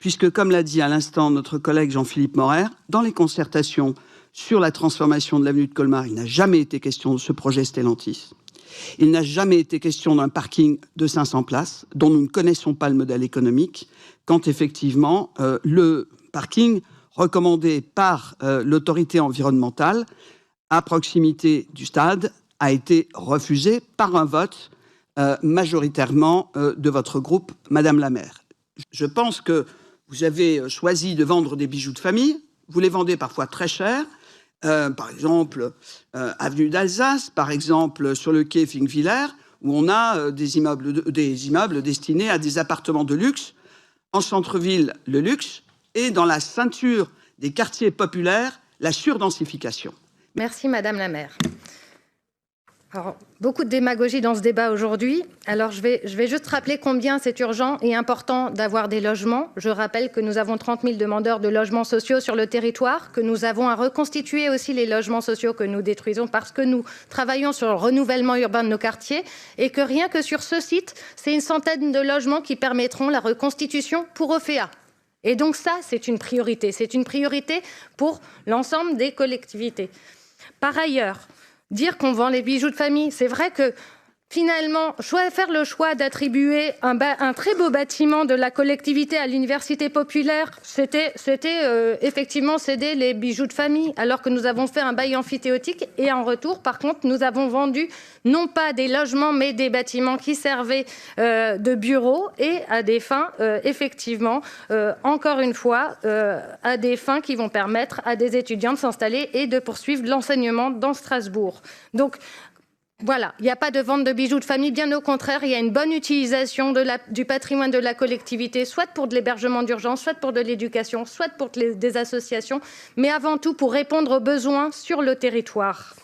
puisque, comme l'a dit à l'instant notre collègue Jean-Philippe Morer, dans les concertations sur la transformation de l'avenue de Colmar, il n'a jamais été question de ce projet Stellantis. Il n'a jamais été question d'un parking de 500 places, dont nous ne connaissons pas le modèle économique, quand effectivement le parking recommandé par l'autorité environnementale à proximité du stade a été refusé par un vote majoritairement de votre groupe, Madame la maire. Je pense que vous avez choisi de vendre des bijoux de famille, vous les vendez parfois très cher, par exemple avenue d'Alsace, par exemple sur le quai Finkviller, où on a des immeubles destinés à des appartements de luxe, en centre-ville le luxe, et dans la ceinture des quartiers populaires, la surdensification. Merci Madame la maire. Alors, beaucoup de démagogie dans ce débat aujourd'hui. Alors, je vais juste rappeler combien c'est urgent et important d'avoir des logements. Je rappelle que nous avons 30 000 demandeurs de logements sociaux sur le territoire, que nous avons à reconstituer aussi les logements sociaux que nous détruisons parce que nous travaillons sur le renouvellement urbain de nos quartiers et que rien que sur ce site, c'est une centaine de logements qui permettront la reconstitution pour OFEA. Et donc ça, c'est une priorité. C'est une priorité pour l'ensemble des collectivités. Par ailleurs, dire qu'on vend les bijoux de famille, c'est vrai que finalement, faire le choix d'attribuer un très beau bâtiment de la collectivité à l'université populaire, c'était effectivement céder les bijoux de famille, alors que nous avons fait un bail amphithéotique. Et en retour, par contre, nous avons vendu non pas des logements, mais des bâtiments qui servaient de bureaux et à des fins, effectivement, encore une fois, à des fins qui vont permettre à des étudiants de s'installer et de poursuivre l'enseignement dans Strasbourg. Donc, voilà, il n'y a pas de vente de bijoux de famille, bien au contraire, il y a une bonne utilisation du patrimoine de la collectivité, soit pour de l'hébergement d'urgence, soit pour de l'éducation, soit pour des associations, mais avant tout pour répondre aux besoins sur le territoire.